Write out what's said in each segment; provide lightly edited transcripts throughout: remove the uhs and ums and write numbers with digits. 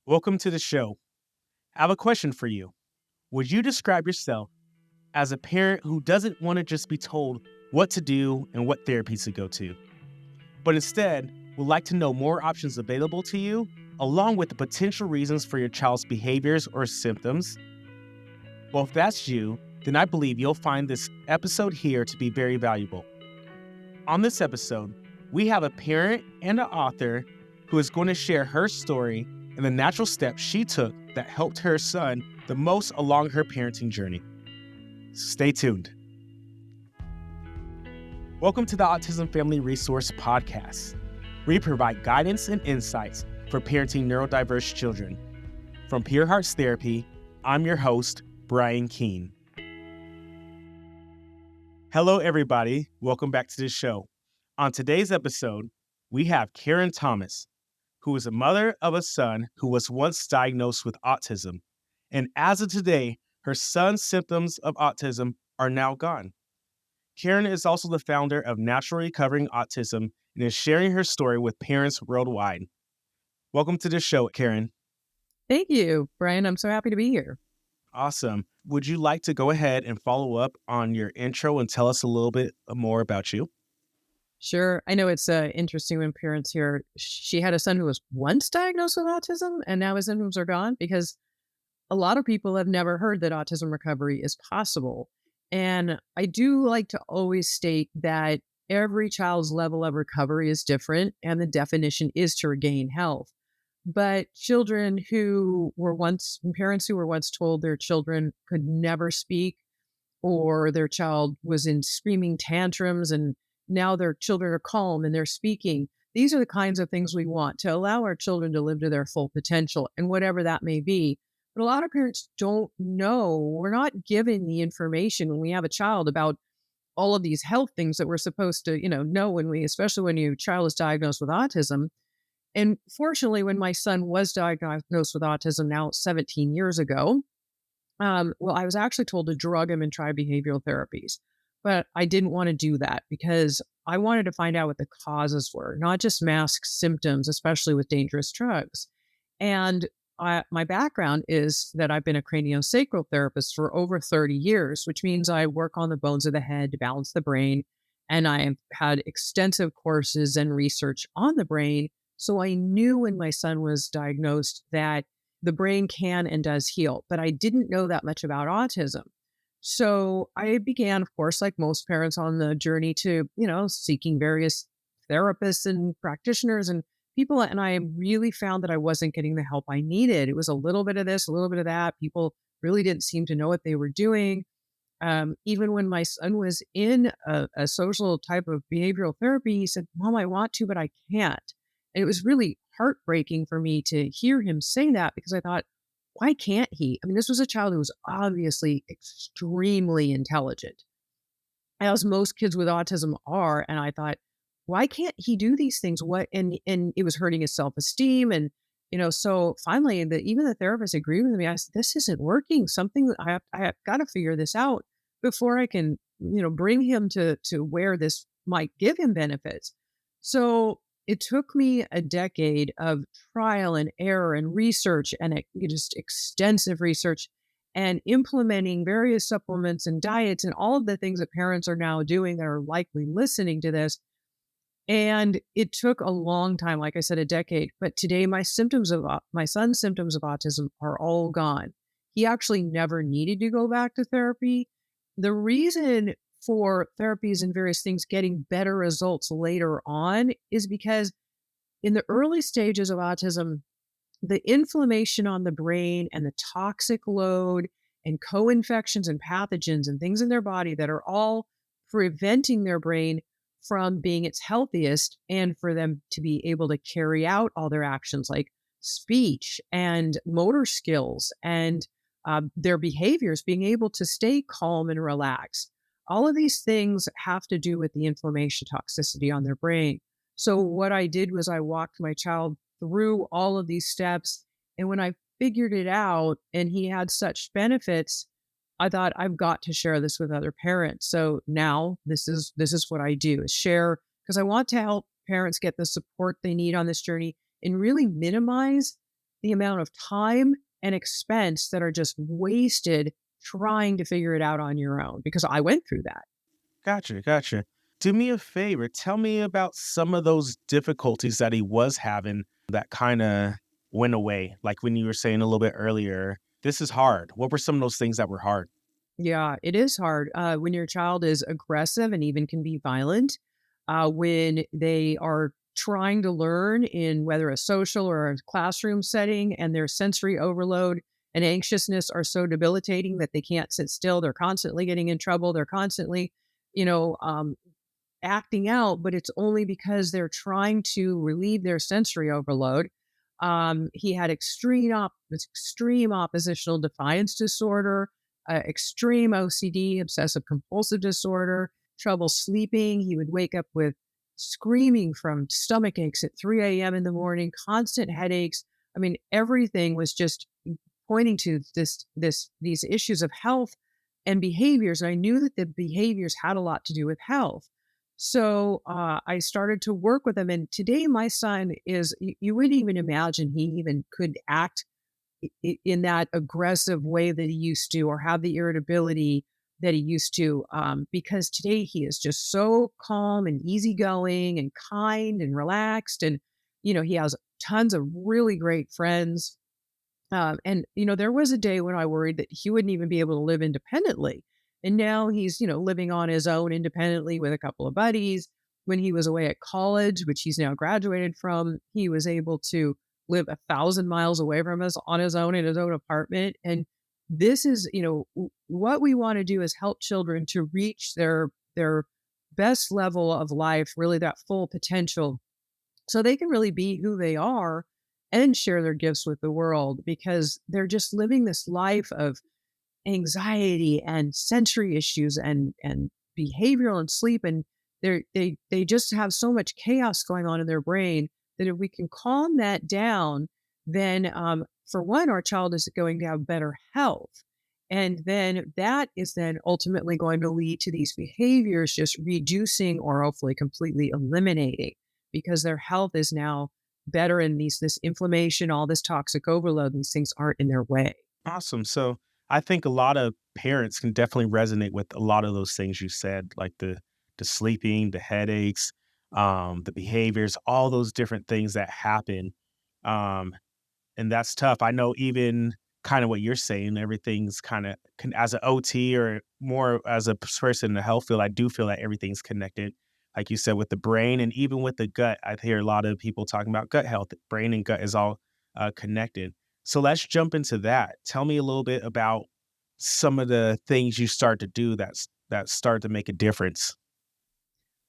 Welcome to the show. I have a question for you. Would you describe yourself as a parent who doesn't want to just be told what to do and what therapies to go to, but instead would like to know more options available to you, along with the potential reasons for your child's behaviors or symptoms? Well, if that's you, then I believe you'll find this episode here to be very valuable. On this episode, we have a parent and an author who is going to share her story and the natural steps she took that helped her son the most along her parenting journey. Stay tuned. Welcome to the Autism Family Resource Podcast. We provide guidance and insights for parenting neurodiverse children. From Pure Hearts Therapy, I'm your host, Brian Keene. Hello, everybody. Welcome back to the show. On today's episode, we have Karen Thomas, who is a mother of a son who was once diagnosed with autism. And as of today, her son's symptoms of autism are now gone. Karen is also the founder of Naturally Recovering Autism and is sharing her story with parents worldwide. Welcome to the show, Karen. Thank you, Brian. I'm so happy to be here. Awesome. Would you like to go ahead and follow up on your intro and tell us a little bit more about you? Sure. I know it's interesting when parents hear she had a son who was once diagnosed with autism and now his symptoms are gone, because a lot of people have never heard that autism recovery is possible. And I do like to always state that every child's level of recovery is different, and the definition is to regain health. But parents who were once told their children could never speak, or their child was in screaming tantrums and now their children are calm and they're speaking. These are the kinds of things we want to allow our children to live to their full potential, and whatever that may be. But a lot of parents don't know. We're not given the information when we have a child about all of these health things that we're supposed to, know especially when your child is diagnosed with autism. And fortunately, when my son was diagnosed with autism now 17 years ago, I was actually told to drug him and try behavioral therapies, but I didn't want to do that because I wanted to find out what the causes were, not just mask symptoms, especially with dangerous drugs. And my background is that I've been a cranial sacral therapist for over 30 years, which means I work on the bones of the head to balance the brain. And I've had extensive courses and research on the brain. So I knew when my son was diagnosed that the brain can and does heal, but I didn't know that much about autism. So I began, of course, like most parents, on the journey to, seeking various therapists and practitioners and people. And I really found that I wasn't getting the help I needed. It was a little bit of this, a little bit of that. People really didn't seem to know what they were doing. Even when my son was in a social type of behavioral therapy, he said, "Mom, I want to, but I can't." And it was really heartbreaking for me to hear him say that, because I thought, why can't he? I mean, this was a child who was obviously extremely intelligent, as most kids with autism are. And I thought, why can't he do these things? What? And it was hurting his self-esteem. And, so finally, even the therapist agreed with me. I said, this isn't working. Something I have got to figure this out before I can, bring him to where this might give him benefits. So it took me a decade of trial and error and research, and just extensive research, and implementing various supplements and diets and all of the things that parents are now doing that are likely listening to this. And it took a long time, like I said, a decade. But today, my son's symptoms of autism are all gone. He actually never needed to go back to therapy. The reason for therapies and various things getting better results later on is because in the early stages of autism, the inflammation on the brain and the toxic load and co-infections and pathogens and things in their body that are all preventing their brain from being its healthiest, and for them to be able to carry out all their actions like speech and motor skills and their behaviors, being able to stay calm and relaxed. All of these things have to do with the inflammation toxicity on their brain. So what I did was I walked my child through all of these steps. And when I figured it out and he had such benefits, I thought, I've got to share this with other parents. So now this is what I do, is share, because I want to help parents get the support they need on this journey and really minimize the amount of time and expense that are just wasted trying to figure it out on your own, because I went through that. Gotcha, gotcha. Do me a favor, tell me about some of those difficulties that he was having that kinda went away, like when you were saying a little bit earlier, "This is hard." What were some of those things that were hard? Yeah, it is hard when your child is aggressive and even can be violent. When they are trying to learn in whether a social or a classroom setting, and their sensory overload and anxiousness are so debilitating that they can't sit still. They're constantly getting in trouble. They're constantly, you know, acting out, but it's only because they're trying to relieve their sensory overload. He had extreme oppositional defiance disorder, extreme OCD, obsessive compulsive disorder, trouble sleeping. He would wake up with screaming from stomach aches at 3 a.m. in the morning, constant headaches. I mean, everything was just pointing to these issues of health and behaviors. And I knew that the behaviors had a lot to do with health. So I started to work with him. And today, my son is, you wouldn't even imagine he even could act in that aggressive way that he used to, or have the irritability that he used to, because today he is just so calm and easygoing and kind and relaxed. And, he has tons of really great friends. There was a day when I worried that he wouldn't even be able to live independently. And now he's, living on his own independently with a couple of buddies. When he was away at college, which he's now graduated from, he was able to live 1,000 miles away from us on his own in his own apartment. And this is, what we want to do is help children to reach their best level of life, really that full potential, so they can really be who they are and share their gifts with the world, because they're just living this life of anxiety and sensory issues and behavioral and sleep, and they just have so much chaos going on in their brain that if we can calm that down, then for one, our child is going to have better health, and then that is then ultimately going to lead to these behaviors just reducing or hopefully completely eliminating, because their health is now better, and this inflammation, all this toxic overload, these things aren't in their way. Awesome. So I think a lot of parents can definitely resonate with a lot of those things you said, like the sleeping, the headaches, the behaviors, all those different things that happen. Um, and that's tough. I know even kind of what you're saying, everything's kind of as an OT or more as a person in the health field, I do feel that everything's connected. Like you said, with the brain and even with the gut, I hear a lot of people talking about gut health. Brain and gut is all connected. So let's jump into that. Tell me a little bit about some of the things you start to do that start to make a difference.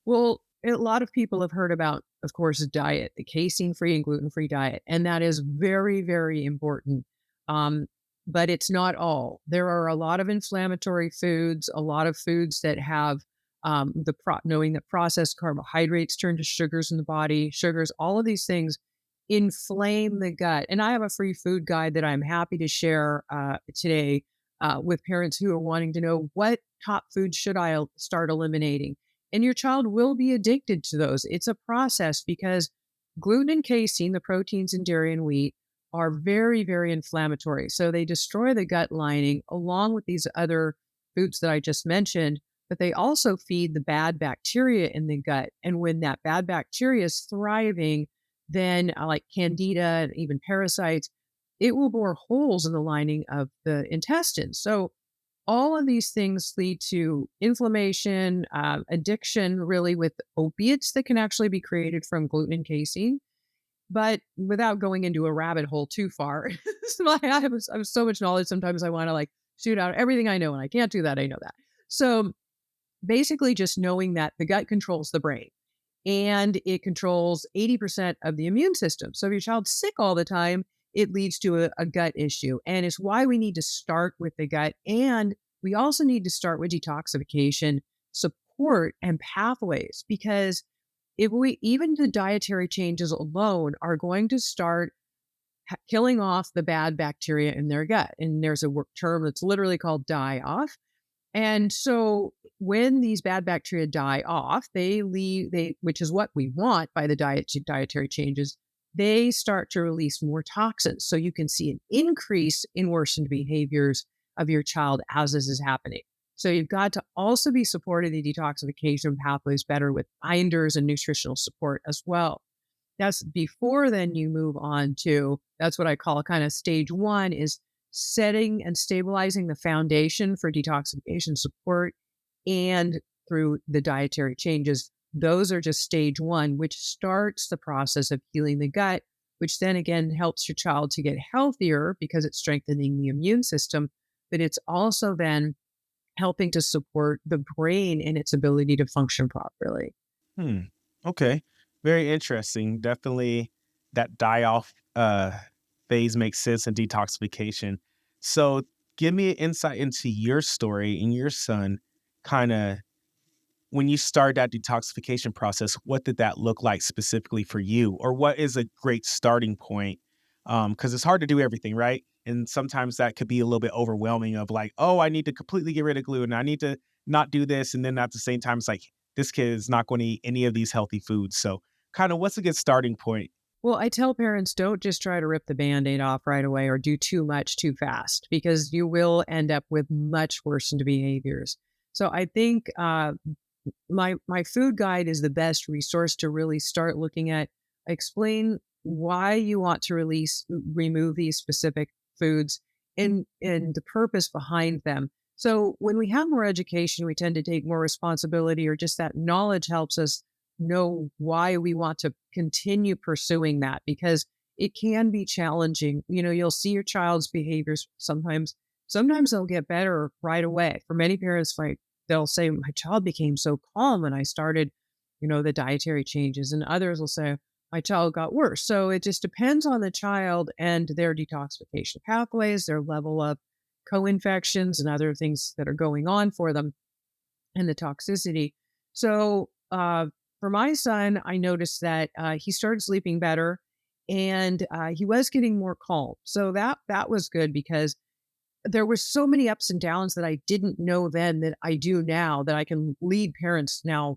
Well, a lot of people have heard about, of course, diet, the casein-free and gluten-free diet, and that is very, very important. Um, but it's not all. There are a lot of inflammatory foods, a lot of foods that have knowing that processed carbohydrates turn to sugars in the body, sugars, all of these things inflame the gut. And I have a free food guide that I'm happy to share today with parents who are wanting to know what top foods should I start eliminating, and your child will be addicted to those. It's a process, because gluten and casein, the proteins in dairy and wheat, are very, very inflammatory. So they destroy the gut lining along with these other foods that I just mentioned, but they also feed the bad bacteria in the gut. And when that bad bacteria is thriving, then like candida and even parasites, it will bore holes in the lining of the intestines. So all of these things lead to inflammation, addiction, really, with opiates that can actually be created from gluten and casein. But without going into a rabbit hole too far, so I have so much knowledge. Sometimes I want to like shoot out everything I know, and I can't do that. I know that. So basically, just knowing that the gut controls the brain, and it controls 80% of the immune system. So if your child's sick all the time, it leads to a gut issue. And it's why we need to start with the gut. And we also need to start with detoxification, support, and pathways, because if we, even the dietary changes alone are going to start killing off the bad bacteria in their gut. And there's a term that's literally called die off. And so when these bad bacteria die off, they leave, which is what we want by the dietary changes, they start to release more toxins. So you can see an increase in worsened behaviors of your child as this is happening. So you've got to also be supporting the detoxification pathways better with binders and nutritional support as well. That's before then you move on to, that's what I call kind of stage one, is setting and stabilizing the foundation for detoxification support and through the dietary changes. Those are just stage one, which starts the process of healing the gut, which then again helps your child to get healthier because it's strengthening the immune system. But it's also then helping to support the brain in its ability to function properly. Hmm. Okay. Very interesting. Definitely that die off phase makes sense in detoxification. So give me an insight into your story and your son kind of when you start that detoxification process, what did that look like specifically for you? Or what is a great starting point? Because it's hard to do everything, right? And sometimes that could be a little bit overwhelming of like, oh, I need to completely get rid of gluten. I need to not do this. And then at the same time, it's like, this kid is not going to eat any of these healthy foods. So kind of what's a good starting point? Well, I tell parents, don't just try to rip the Band-Aid off right away or do too much too fast because you will end up with much worsened behaviors. So I think my food guide is the best resource to really start looking at. Explain why you want to remove these specific foods and the purpose behind them. So when we have more education, we tend to take more responsibility, or just that knowledge helps us know why we want to continue pursuing that, because it can be challenging. You'll see your child's behaviors sometimes they'll get better right away. For many parents, like, they'll say, my child became so calm when I started, the dietary changes. And others will say, my child got worse. So it just depends on the child and their detoxification pathways, their level of co-infections and other things that are going on for them, and the toxicity. So for my son, I noticed that he started sleeping better, and he was getting more calm. So that was good, because there were so many ups and downs that I didn't know then that I do now, that I can lead parents now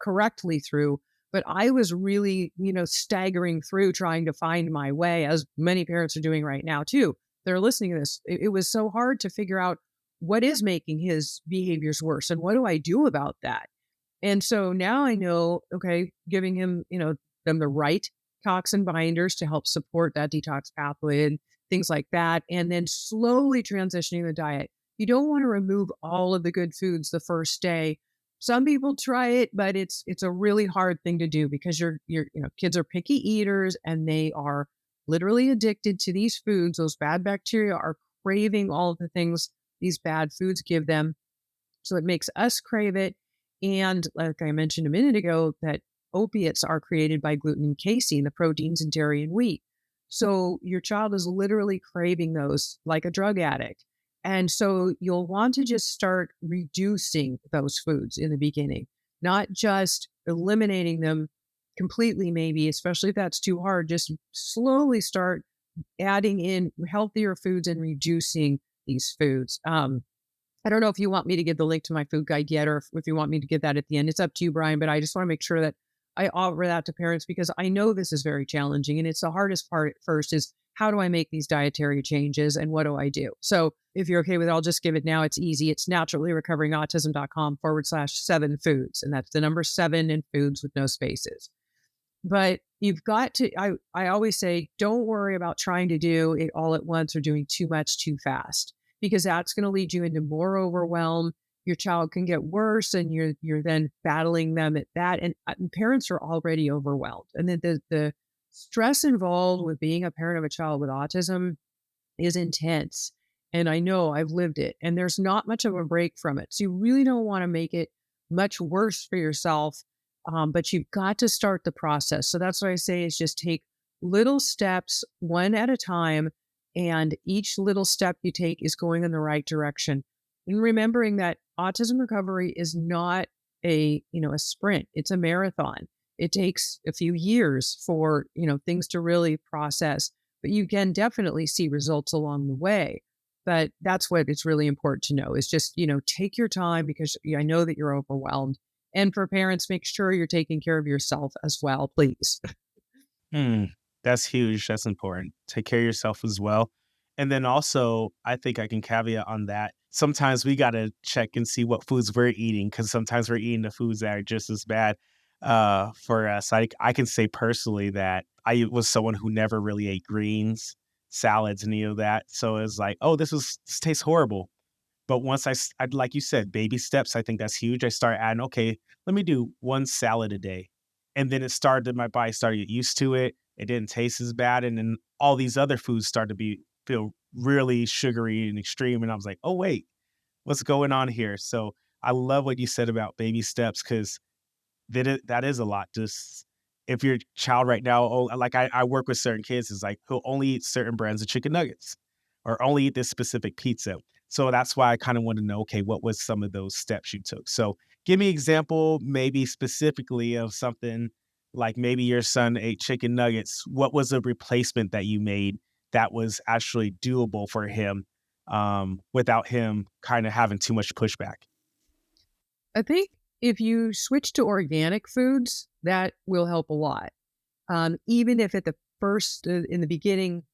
correctly through. But I was really, staggering through trying to find my way, as many parents are doing right now too. They're listening to this. It was so hard to figure out what is making his behaviors worse and what do I do about that. And so now I know, okay, giving him, them the right toxin binders to help support that detox pathway and things like that. And then slowly transitioning the diet. You don't want to remove all of the good foods the first day. Some people try it, but it's a really hard thing to do, because kids are picky eaters and they are literally addicted to these foods. Those bad bacteria are craving all of the things these bad foods give them. So it makes us crave it. And like I mentioned a minute ago, that opiates are created by gluten and casein, the proteins in dairy and wheat. So your child is literally craving those like a drug addict. And so you'll want to just start reducing those foods in the beginning, not just eliminating them completely, maybe, especially if that's too hard. Just slowly start adding in healthier foods and reducing these foods. I don't know if you want me to give the link to my food guide yet, or if you want me to give that at the end. It's up to you, Brian, but I just want to make sure that I offer that to parents, because I know this is very challenging. And it's the hardest part at first, is how do I make these dietary changes and what do I do? So if you're okay with it, I'll just give it now. It's easy. It's naturallyrecoveringautism.com/7 foods. And that's the number 7 in foods with no spaces. But you've got to, I always say, don't worry about trying to do it all at once or doing too much too fast, because that's going to lead you into more overwhelm. Your child can get worse, and you're then battling them at that. And parents are already overwhelmed. And then the stress involved with being a parent of a child with autism is intense. And I know I've lived it, and there's not much of a break from it. So you really don't want to make it much worse for yourself. But you've got to start the process. So that's what I say, is just take little steps one at a time. And each little step you take is going in the right direction. And remembering that autism recovery is not a sprint. It's a marathon. It takes a few years for, things to really process, but you can definitely see results along the way. But that's what it's really important to know, is just, take your time, because I know that you're overwhelmed. And for parents, make sure you're taking care of yourself as well, please. Hmm. That's huge. That's important. Take care of yourself as well. And then also, I think I can caveat on that. Sometimes we got to check and see what foods we're eating because sometimes we're eating the foods that are just as bad for us. I can say personally that I was someone who never really ate greens, salads, any of that. So it's like, oh, this tastes horrible. But once I'd like you said, baby steps, I think that's huge. I start adding, okay, let me do one salad a day. And then it started, my body started to get used to it. It didn't taste as bad. And then all these other foods started to feel really sugary and extreme. And I was like, oh, wait, what's going on here? So I love what you said about baby steps because that is a lot. Just if your child right now, oh, like I work with certain kids, is like he'll only eat certain brands of chicken nuggets or only eat this specific pizza. So that's why I kind of want to know, okay, what was some of those steps you took? So give me an example, maybe specifically of something like maybe your son ate chicken nuggets. What was a replacement that you made that was actually doable for him without him kind of having too much pushback? I think if you switch to organic foods, that will help a lot. Even if at the first, in the beginning,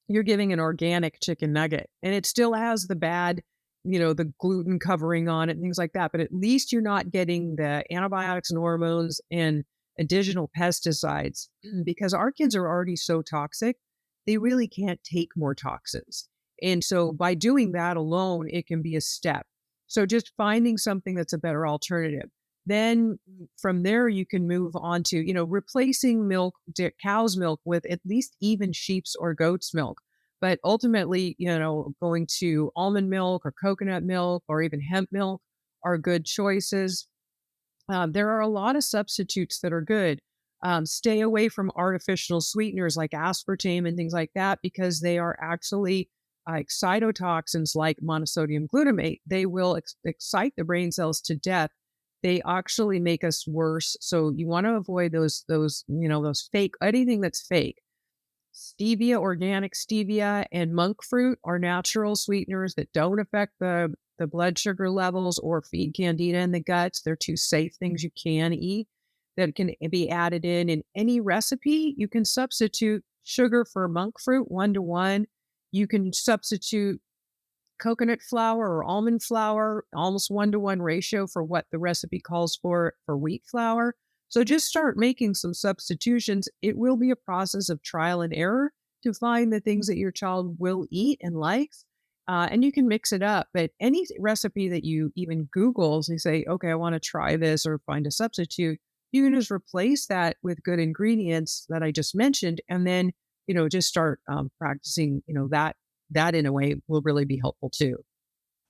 you're giving an organic chicken nugget and it still has the bad, the gluten covering on it and things like that. But at least you're not getting the antibiotics and hormones and additional pesticides because our kids are already so toxic, they really can't take more toxins. And so by doing that alone, it can be a step. So just finding something that's a better alternative. Then from there, you can move on to, replacing milk, cow's milk with at least even sheep's or goat's milk. But ultimately, going to almond milk or coconut milk or even hemp milk are good choices. There are a lot of substitutes that are good. Stay away from artificial sweeteners like aspartame and things like that because they are actually excitotoxins like monosodium glutamate. They will excite the brain cells to death. They actually make us worse. So you want to avoid those fake, anything that's fake. Stevia, organic stevia, and monk fruit are natural sweeteners that don't affect the blood sugar levels or feed candida in the guts. They're two safe things you can eat that can be added in any recipe. You can substitute sugar for monk fruit 1 to 1. You can substitute coconut flour or almond flour, almost 1 to 1 ratio for what the recipe calls for wheat flour. So just start making some substitutions. It will be a process of trial and error to find the things that your child will eat and likes. And you can mix it up. But any recipe that you even Google, so you say, okay, I want to try this or find a substitute, you can just replace that with good ingredients that I just mentioned. And then, just start practicing, that in a way will really be helpful too.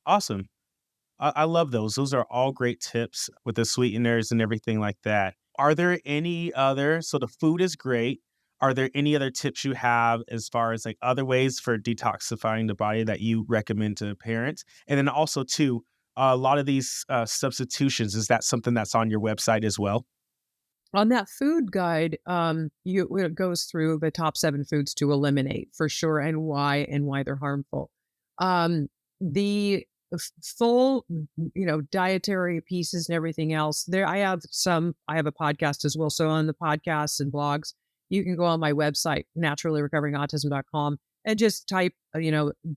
Awesome. I love those. Those are all great tips with the sweeteners and everything like that. Are there any other, so the food is great. Are there any other tips you have as far as like other ways for detoxifying the body that you recommend to parents? And then also too, a lot of these substitutions, is that something that's on your website as well? On that food guide, it goes through the top 7 foods to eliminate for sure and why they're harmful. The full, dietary pieces and everything else. I have a podcast as well. So on the podcasts and blogs, you can go on my website, naturallyrecoveringautism.com, and just type,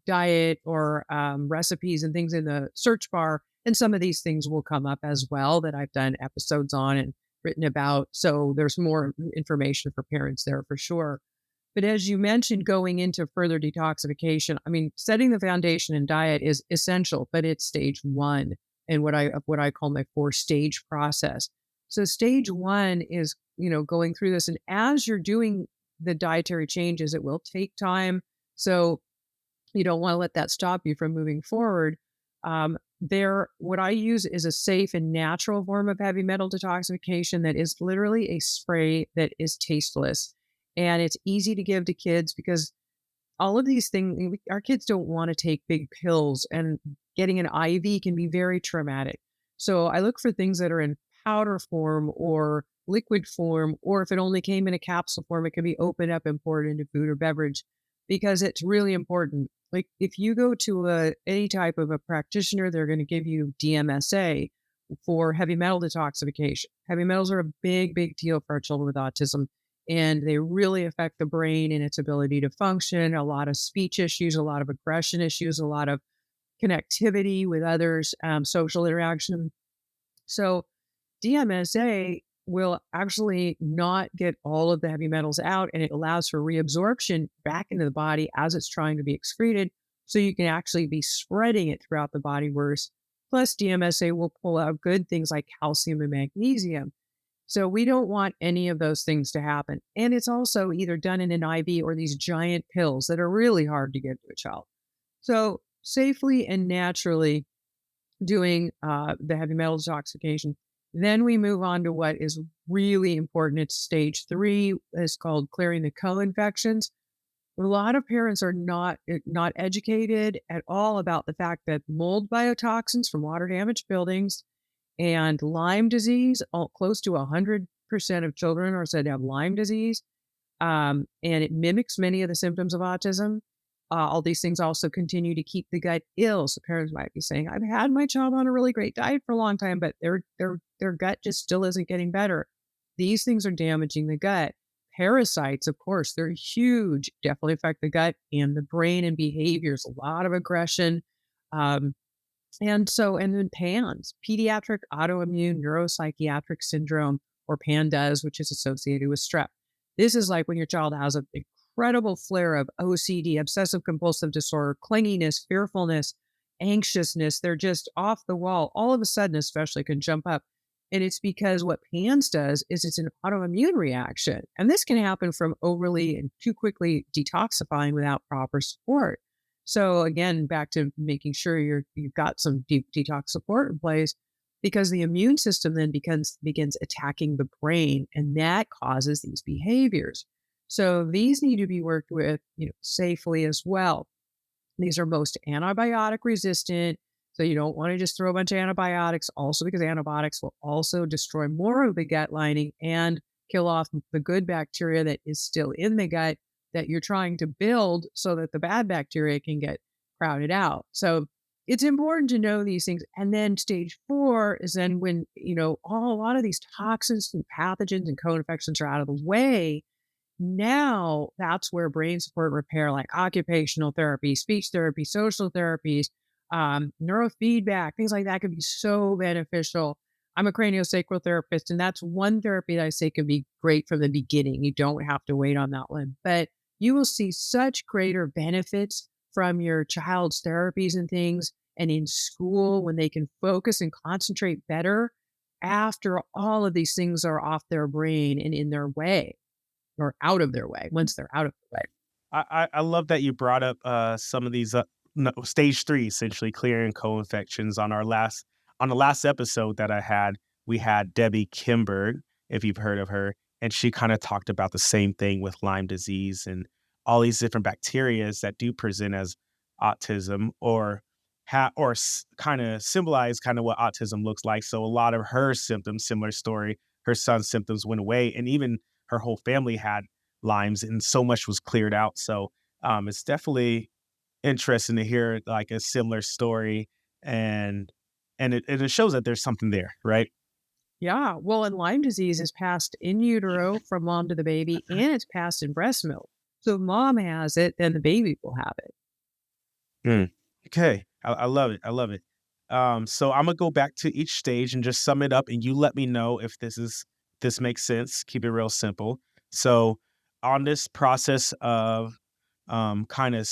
diet or recipes and things in the search bar. And some of these things will come up as well that I've done episodes on and written about. So there's more information for parents there for sure. But as you mentioned, going into further detoxification, I mean, setting the foundation in diet is essential, but it's stage one and what I call my 4-stage process. So stage one is, going through this. And as you're doing the dietary changes, it will take time. So you don't want to let that stop you from moving forward. What I use is a safe and natural form of heavy metal detoxification that is literally a spray that is tasteless. And it's easy to give to kids because all of these things, our kids don't want to take big pills, and getting an IV can be very traumatic. So I look for things that are in powder form or liquid form, or if it only came in a capsule form, it can be opened up and poured into food or beverage because it's really important. Like if you go to any type of a practitioner, they're going to give you DMSA for heavy metal detoxification. Heavy metals are a big, big deal for our children with autism. and they really affect the brain and its ability to function. A lot of speech issues, a lot of aggression issues, a lot of connectivity with others, social interaction. So DMSA will actually not get all of the heavy metals out, and it allows for reabsorption back into the body as it's trying to be excreted. So you can actually be spreading it throughout the body worse. Plus, DMSA will pull out good things like calcium and magnesium. So we don't want any of those things to happen. And it's also either done in an IV or these giant pills that are really hard to give to a child. So safely and naturally doing the heavy metal detoxification. Then we move on to what is really important. It's stage three. It's called clearing the co-infections. A lot of parents are not educated at all about the fact that mold biotoxins from water damaged buildings and Lyme disease, close to 100% of children are said to have Lyme disease, and it mimics many of the symptoms of autism. All these things also continue to keep the gut ill. So parents might be saying, "I've had my child on a really great diet for a long time, but their gut just still isn't getting better." These things are damaging the gut. Parasites, of course, they're huge. Definitely affect the gut and the brain and behaviors. A lot of aggression. Um, and then PANS, pediatric autoimmune neuropsychiatric syndrome, or PANDAS, which is associated with strep. This is like when your child has an incredible flare of OCD, obsessive compulsive disorder, clinginess, fearfulness, anxiousness. They're just off the wall. All of a sudden, especially, can jump up. And it's because what PANS does is it's an autoimmune reaction. And this can happen from overly and too quickly detoxifying without proper support. So again, back to making sure you've got some deep detox support in place, because the immune system then begins attacking the brain, and that causes these behaviors. So these need to be worked with, safely as well. These are most antibiotic resistant. So you don't want to just throw a bunch of antibiotics, also because antibiotics will also destroy more of the gut lining and kill off the good bacteria that is still in the gut that you're trying to build so that the bad bacteria can get crowded out. So it's important to know these things. And then stage four is then when, a lot of these toxins and pathogens and co-infections are out of the way. Now that's where brain support repair, like occupational therapy, speech therapy, social therapies, neurofeedback, things like that could be so beneficial. I'm a cranial sacral therapist, and that's one therapy that I say can be great from the beginning. You don't have to wait on that one, but you will see such greater benefits from your child's therapies and things. And in school, when they can focus and concentrate better after all of these things are off their brain and in their way or out of their way, once they're out of the way. I love that you brought up some of these no, stage three, essentially clearing co-infections. On the last episode that I had, we had Debbie Kimberg, if you've heard of her, and she kind of talked about the same thing with Lyme disease and all these different bacterias that do present as autism or kind of symbolize kind of what autism looks like. So a lot of her symptoms, similar story, her son's symptoms went away, and even her whole family had Lyme's, and so much was cleared out. So it's definitely interesting to hear like a similar story, and it shows that there's something there, right? Yeah. Well, and Lyme disease is passed in utero from mom to the baby, and it's passed in breast milk. So if mom has it, then the baby will have it. Mm. Okay, I love it. I love it. So I'm gonna go back to each stage and just sum it up, and you let me know if this makes sense. Keep it real simple. So on this process of kind of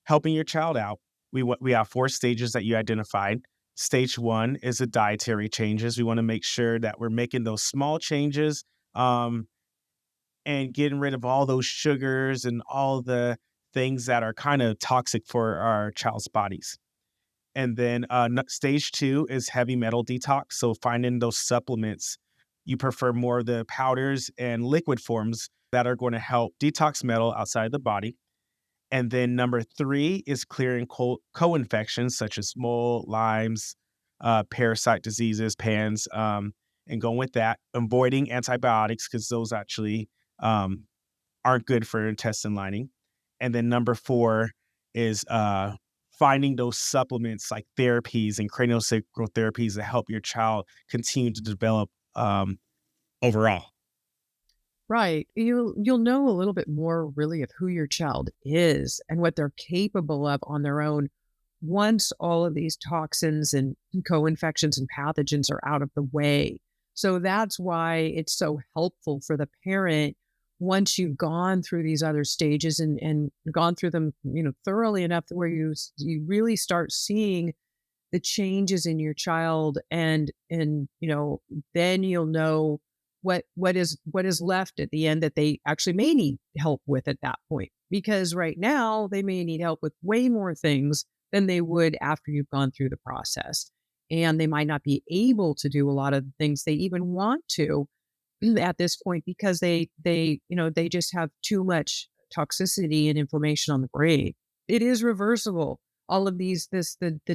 helping your child out, we have 4 stages that you identified. Stage 1 is the dietary changes. We wanna make sure that we're making those small changes, um, and getting rid of all those sugars and all the things that are kinda toxic for our child's bodies. And then, stage 2 is heavy metal detox, so finding those supplements. You prefer more of the powders and liquid forms that are gonna help detox metal outside the body. And then number 3 is clearing co-infections such as mold, Lyme's, parasite diseases, PANS, and going with that, avoiding antibiotics because those actually um, aren't good for intestine lining. And then number 4 is finding those supplements like therapies and cranial sacral therapies that help your child continue to develop overall. Right. You'll know a little bit more really of who your child is and what they're capable of on their own once all of these toxins and co-infections and pathogens are out of the way. So that's why it's so helpful for the parent once you've gone through these other stages and gone through them, thoroughly enough where you really start seeing the changes in your child and then you'll know what is left at the end that they actually may need help with at that point, because right now they may need help with way more things than they would after you've gone through the process, and they might not be able to do a lot of the things they even want to at this point because they just have too much toxicity and inflammation on the brain. It is reversible. All of the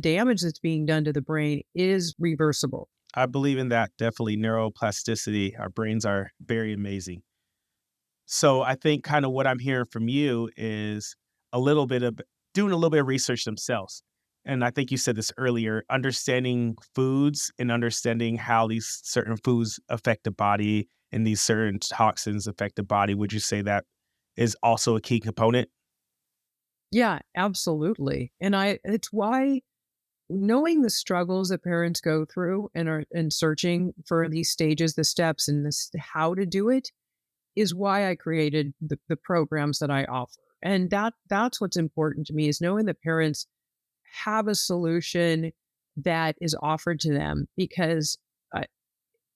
damage that's being done to the brain is reversible. I believe in that, definitely neuroplasticity. Our brains are very amazing. So I think kind of what I'm hearing from you is a little bit of doing a little bit of research themselves. And I think you said this earlier, understanding foods and understanding how these certain foods affect the body and these certain toxins affect the body. Would you say that is also a key component? Yeah, absolutely. And it's why knowing the struggles that parents go through and searching for these stages, the steps, and this how to do it is why I created the programs that I offer. And that's what's important to me is knowing that parents have a solution that is offered to them because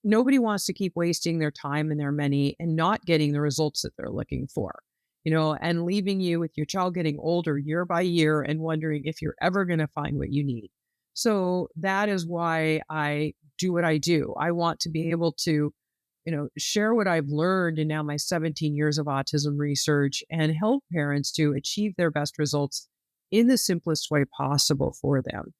nobody wants to keep wasting their time and their money and not getting the results that they're looking for, and leaving you with your child getting older year by year and wondering if you're ever going to find what you need. So that is why I do what I do. I want to be able to, share what I've learned in now my 17 years of autism research and help parents to achieve their best results in the simplest way possible for them.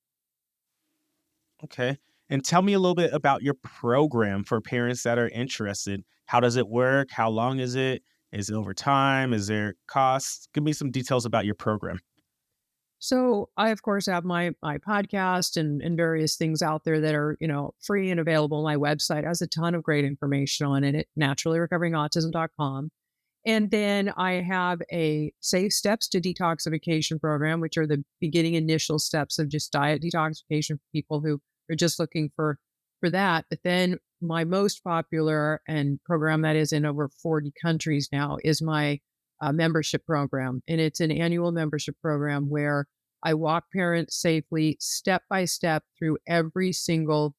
Okay. And tell me a little bit about your program for parents that are interested. How does it work? How long is it? Is it over time? Is there costs? Give me some details about your program. So I of course have my podcast and various things out there that are, free and available. My website has a ton of great information on it at naturallyrecoveringautism.com. And then I have a safe steps to detoxification program, which are the beginning initial steps of just diet detoxification for people who are just looking for that. But then my most popular and program that is in over 40 countries now is my membership program. And it's an annual membership program where I walk parents safely, step by step, through every single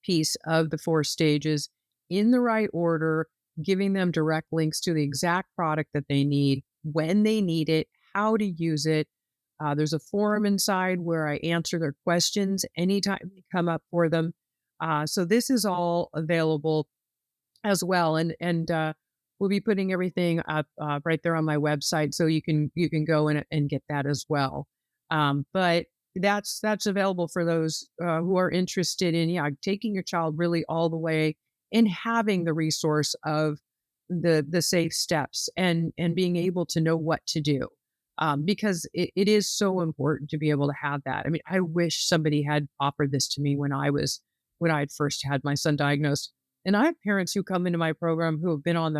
piece of the 4 stages in the right order, giving them direct links to the exact product that they need, when they need it, how to use it. There's a forum inside where I answer their questions anytime they come up for them. So this is all available as well, and we'll be putting everything up right there on my website, so you can go and get that as well. But that's available for those who are interested in, yeah, taking your child really all the way and having the resource of the safe steps and being able to know what to do. Because it is so important to be able to have that. I mean, I wish somebody had offered this to me when I had first had my son diagnosed. And I have parents who come into my program who have been on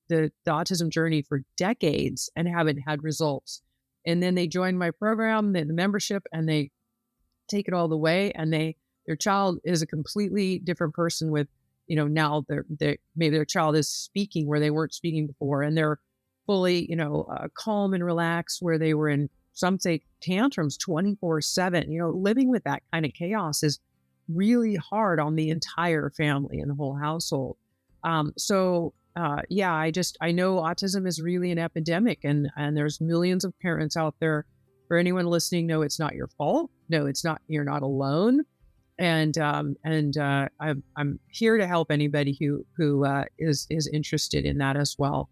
the autism journey for decades and haven't had results. And then they join my program, the membership, and they take it all the way. And their child is a completely different person with, now maybe their child is speaking where they weren't speaking before, and they're fully, calm and relaxed where they were in some say tantrums 24/7. Living with that kind of chaos is really hard on the entire family and the whole household. Yeah, I know autism is really an epidemic, and there's millions of parents out there. For anyone listening, no, it's not your fault. No, it's not. You're not alone. And I'm here to help anybody who is interested in that as well.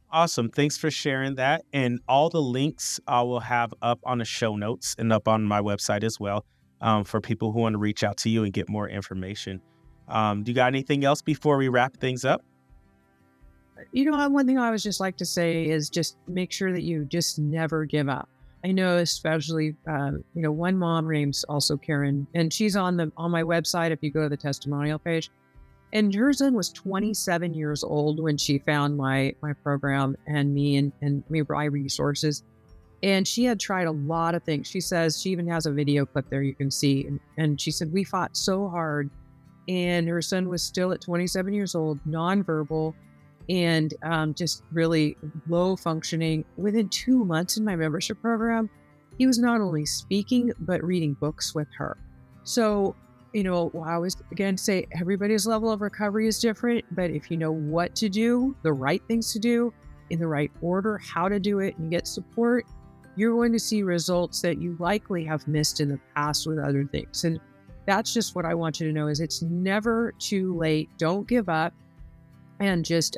Awesome. Thanks for sharing that. And all the links I will have up on the show notes and up on my website as well, for people who want to reach out to you and get more information. Do you got anything else before we wrap things up? One thing I always just like to say is just make sure that you just never give up. I know, especially, one mom name's also Karen, and she's on my website. If you go to the testimonial page, And her son was 27 years old when she found my program and me my resources. And she had tried a lot of things. She says she even has a video clip there you can see. And she said, we fought so hard. And her son was still at 27 years old, nonverbal, and just really low functioning. Within 2 months in my membership program, he was not only speaking, but reading books with her. So, I always again say everybody's level of recovery is different, but if you know what to do, the right things to do in the right order, how to do it, and get support, you're going to see results that you likely have missed in the past with other things. And that's just what I want you to know is it's never too late. Don't give up and just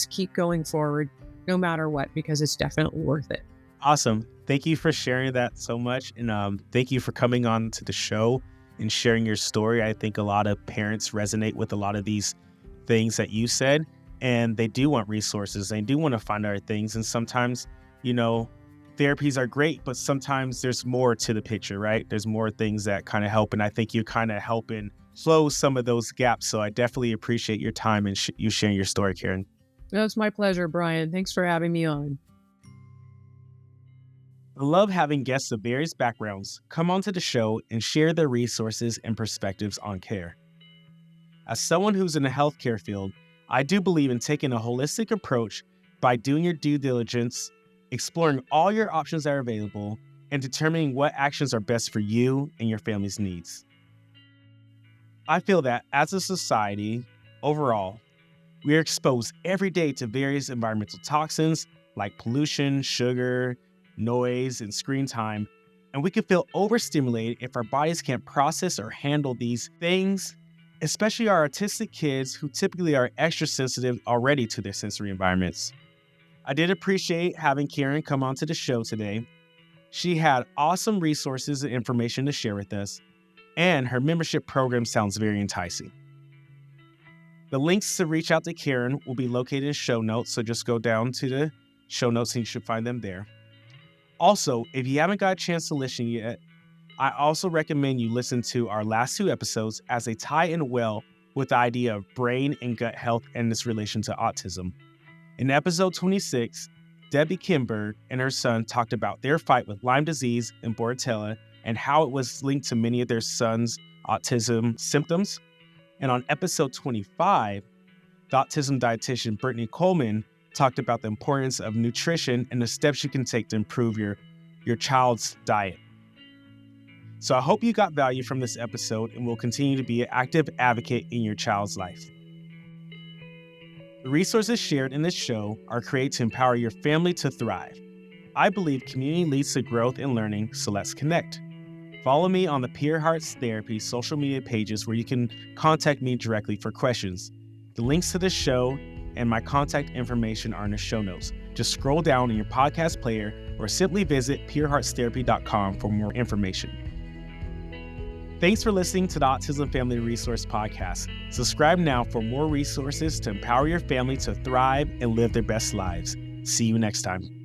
keep going forward no matter what, because it's definitely worth it. Awesome. Thank you for sharing that so much. And thank you for coming on to the show and sharing your story. I think a lot of parents resonate with a lot of these things that you said, and they do want resources. They do want to find out things. And sometimes, therapies are great, but sometimes there's more to the picture, right? There's more things that kind of help. And I think you're kind of helping close some of those gaps. So I definitely appreciate your time and you sharing your story, Karen. That's my pleasure, Brian. Thanks for having me on. I love having guests of various backgrounds come onto the show and share their resources and perspectives on care. As someone who's in the healthcare field, I do believe in taking a holistic approach by doing your due diligence, exploring all your options that are available, and determining what actions are best for you and your family's needs. I feel that as a society, overall, we are exposed every day to various environmental toxins like pollution, sugar, noise, and screen time, and we can feel overstimulated if our bodies can't process or handle these things, especially our autistic kids who typically are extra sensitive already to their sensory environments. I did appreciate having Karen come onto the show today. She had awesome resources and information to share with us, and her membership program sounds very enticing. The links to reach out to Karen will be located in show notes, so just go down to the show notes and you should find them there. Also, if you haven't got a chance to listen yet, I also recommend you listen to our last 2 episodes as they tie in well with the idea of brain and gut health and its relation to autism. In episode 26, Debbie Kimberg and her son talked about their fight with Lyme disease and Bordetella and how it was linked to many of their son's autism symptoms. And on episode 25, the autism dietitian Brittany Coleman talked about the importance of nutrition and the steps you can take to improve your child's diet. So I hope you got value from this episode and will continue to be an active advocate in your child's life. The resources shared in this show are created to empower your family to thrive. I believe community leads to growth and learning, so let's connect. Follow me on the Pure Hearts Therapy social media pages where you can contact me directly for questions. The links to this show and my contact information are in the show notes. Just scroll down in your podcast player or simply visit pureheartstherapy.com for more information. Thanks for listening to the Autism Family Resource Podcast. Subscribe now for more resources to empower your family to thrive and live their best lives. See you next time.